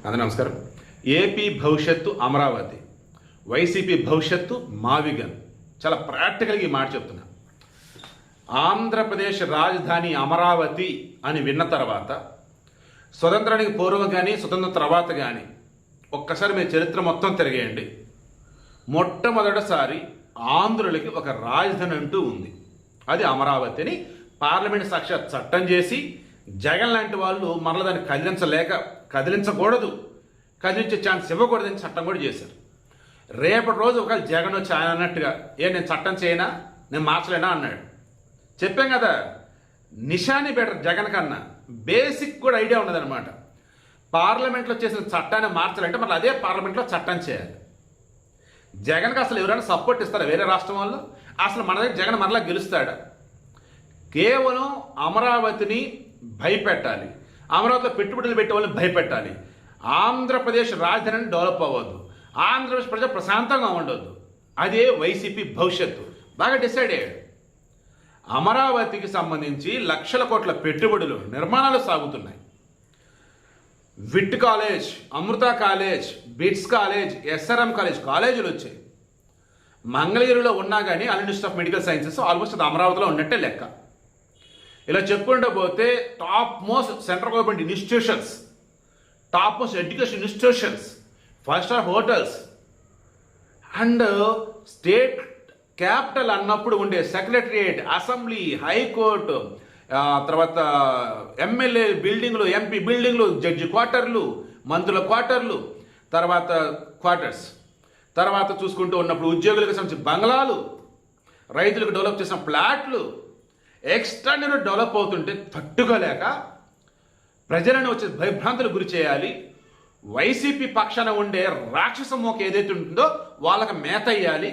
అందరూ నమస్కారం. ఏపీ భవిష్యత్తు అమరావతి, వైసీపీ భవిష్యత్తు మావిగన్. చాలా ప్రాక్టికల్గా ఈ మాట చెప్తున్నా. ఆంధ్రప్రదేశ్ రాజధాని అమరావతి అని విన్న తర్వాత స్వతంత్రానికి పూర్వం కానీ స్వతంత్ర తర్వాత కానీ ఒక్కసారి మీరు చరిత్ర మొత్తం తిరిగేయండి. మొట్టమొదటిసారి ఆంధ్రులకి ఒక రాజధాని అంటూ ఉంది. అది అమరావతి అని పార్లమెంట్ సాక్షాత్ చట్టం చేసి జగన్ లాంటి వాళ్ళు మరల దాన్ని కదిలించకూడదు, కదిలించే ఛాన్స్ ఇవ్వకూడదని చట్టం కూడా చేశారు. రేపటి రోజు ఒకవేళ జగన్ వచ్చి ఆయన అన్నట్టుగా నేను చట్టం చేయనా, నేను మార్చలేనా అన్నాడు. చెప్పాం కదా, నిషాని బెటర్ జగన్ కన్నా. బేసిక్ కూడా ఐడియా ఉన్నదనమాట. పార్లమెంట్లో చేసిన చట్టాన్ని మార్చాలంటే మళ్ళీ అదే పార్లమెంట్లో చట్టం చేయాలి. జగన్కి అసలు ఎవరైనా సపోర్ట్ ఇస్తారా వేరే రాష్ట్రం వాళ్ళు? అసలు మన దగ్గర జగన్ మరలా గెలుస్తాడా? కేవలం అమరావతిని భయపెట్టాలి, అమరావతిలో పెట్టుబడులు పెట్టే వాళ్ళని భయపెట్టాలి. ఆంధ్రప్రదేశ్ రాజధానిని డెవలప్ అవ్వద్దు, ఆంధ్రప్రదేశ్ ప్రజలు ప్రశాంతంగా ఉండొద్దు. అదే వైసీపీ భవిష్యత్తు. బాగా డిసైడ్ అయ్యాడు. అమరావతికి సంబంధించి లక్షల కోట్ల పెట్టుబడులు నిర్మాణాలు సాగుతున్నాయి. విట్ కాలేజ్, అమృత కాలేజ్, బిట్స్ కాలేజ్, ఎస్ఆర్ఎం కాలేజీలు వచ్చాయి. మంగళగిరిలో ఉన్నా కానీ అన్ని institute of medical sciences almost అది అమరావతిలో ఉన్నట్టే లెక్క. ఇలా చెప్పుకుంటూ పోతే top most central government institutions, top most education institutions, 5-star hotels and state capital అన్నప్పుడు ఉండే సెక్రటరియేట్, అసెంబ్లీ, హైకోర్టు, తర్వాత ఎమ్మెల్యే బిల్డింగ్లు, ఎంపీ బిల్డింగ్లు, జడ్జి క్వార్టర్లు, మంత్రుల క్వార్టర్లు, తర్వాత క్వార్టర్స్, తర్వాత చూసుకుంటూ ఉన్నప్పుడు ఉద్యోగులకు సంబంధించిన బంగ్లాలు, రైతులకు డెవలప్ చేసిన ప్లాట్లు ఎక్స్ట్రాడినరీ డెవలప్ అవుతుంటే తట్టుకోలేక ప్రజలను వచ్చే భయభ్రాంతులు గురి చేయాలి. వైసీపీ పక్షాన ఉండే రాక్షస మోక ఏదైతే ఉంటుందో వాళ్ళకి మేత అయ్యాలి.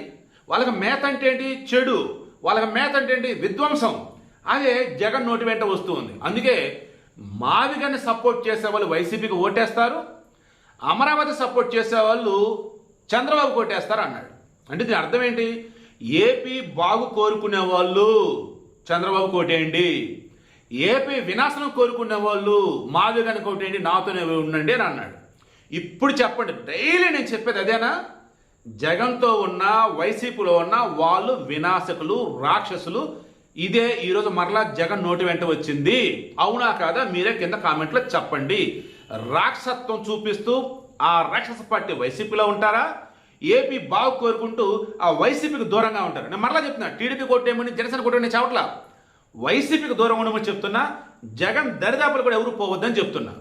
వాళ్ళకి మేత అంటే ఏంటి? చెడు. వాళ్ళకి మేత అంటే ఏంటి? విధ్వంసం. అదే జగన్ నోటి వెంట వస్తూ ఉంది. అందుకే మాదిగని సపోర్ట్ చేసేవాళ్ళు వైసీపీకి ఓటేస్తారు, అమరావతి సపోర్ట్ చేసేవాళ్ళు చంద్రబాబు ఓటేస్తారు అన్నాడు. అంటే దీని అర్థం ఏంటి? ఏపీ బాగు కోరుకునే వాళ్ళు చంద్రబాబు కోటేయండి, ఏపీ వినాశనం కోరుకునే వాళ్ళు మాదిగని కోటేయండి, నాతోనే ఉండండి అని అన్నాడు. ఇప్పుడు చెప్పండి, డైలీ నేను చెప్పేది అదేనా? జగన్తో ఉన్న వైసీపీలో ఉన్న వాళ్ళు వినాశకులు, రాక్షసులు. ఇదే ఈరోజు మరలా జగన్ నోటి వెంట వచ్చింది. అవునా కాదా? మీరే కింద కామెంట్లో చెప్పండి. రాక్షసత్వం చూపిస్తూ ఆ రాక్షస పార్టీ వైసీపీలో ఉంటారా, ఏపీ బాగు కోరుకుంటూ ఆ వైసీపీకి దూరంగా ఉంటారు? నేను మరలా చెప్తున్నా, టీడీపీ కొట్టేమని, జనసేన కొట్టేమని చావట్లా, వైసీపీకి దూరం ఉండమని చెప్తున్నా. జగన్ దరిదాపులు కూడా ఎవరు పోవద్దని చెప్తున్నా.